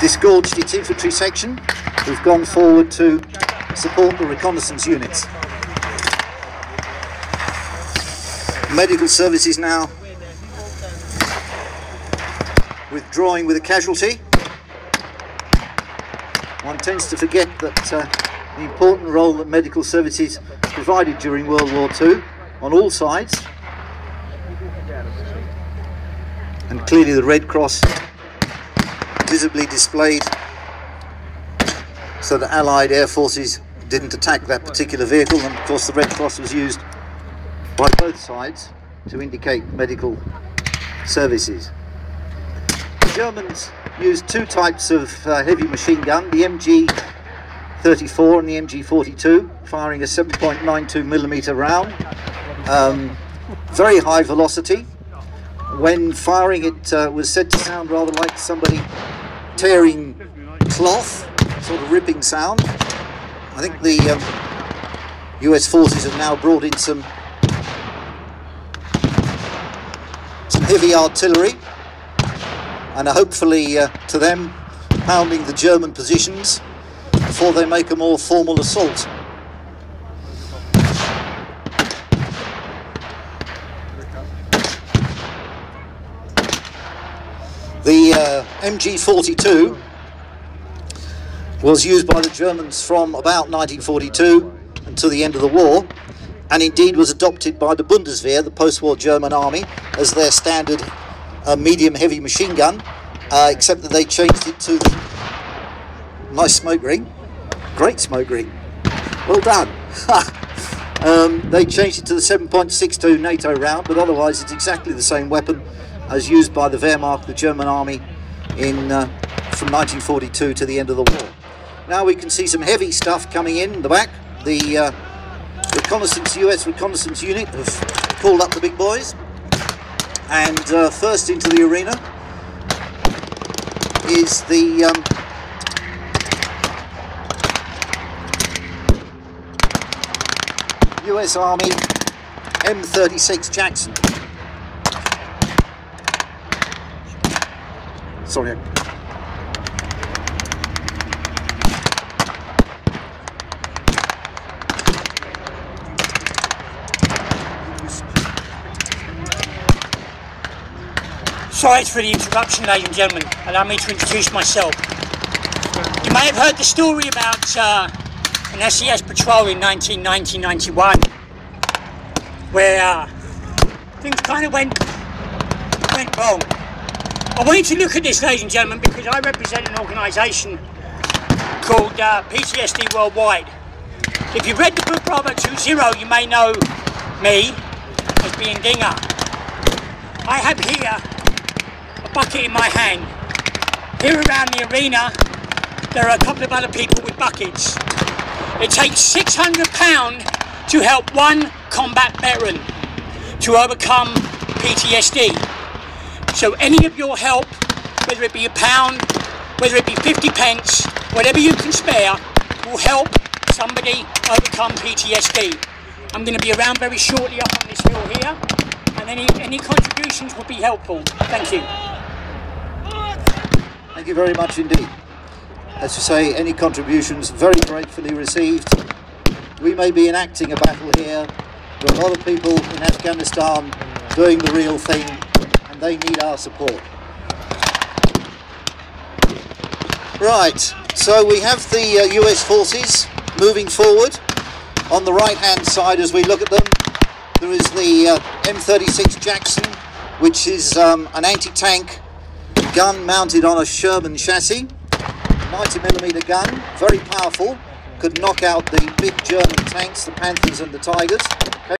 disgorged its infantry section, who've gone forward to support the reconnaissance units. Medical services now withdrawing with a casualty. One tends to forget that the important role that medical services provided during World War II on all sides. And clearly the Red Cross visibly displayed so that Allied air forces didn't attack that particular vehicle, and of course the Red Cross was used by both sides to indicate medical services. The Germans used two types of heavy machine gun, the MG-34 and the MG-42, firing a 7.92mm round, very high velocity. When firing, it was said to sound rather like somebody tearing cloth, sort of ripping sound. I think the US forces have now brought in some heavy artillery, and hopefully to them pounding the German positions before they make a more formal assault. The MG-42 was used by the Germans from about 1942 until the end of the war, and indeed was adopted by the Bundeswehr, the post-war German army, as their standard medium heavy machine gun, except that they changed it to the nice smoke ring, great smoke ring, well done. They changed it to the 7.62 NATO round, but otherwise it's exactly the same weapon as used by the Wehrmacht, the German army, in from 1942 to the end of the war. Now we can see some heavy stuff coming in the back. The US reconnaissance unit have called up the big boys, and first into the arena is the US Army M36 Jackson. Sorry. Sorry for the interruption, ladies and gentlemen. Allow me to introduce myself. You may have heard the story about an SES patrol in 1990-91, where things kind of went wrong. I want you to look at this, ladies and gentlemen, because I represent an organisation called PTSD Worldwide. If you've read the book Bravo 20, you may know me as being Dinger. I have here a bucket in my hand. Here around the arena, there are a couple of other people with buckets. It takes £600 to help one combat veteran to overcome PTSD. So any of your help, whether it be £1, whether it be 50 pence, whatever you can spare, will help somebody overcome PTSD. I'm going to be around very shortly up on this hill here, and any contributions would be helpful. Thank you. Thank you very much indeed. As you say, any contributions very gratefully received. We may be enacting a battle here, but a lot of people in Afghanistan doing the real thing, and they need our support. Right, so we have the US forces moving forward. On the right hand side, as we look at them, there is the M36 Jackson, which is an anti-tank gun mounted on a Sherman chassis, 90mm gun, very powerful, could knock out the big German tanks, the Panthers and the Tigers.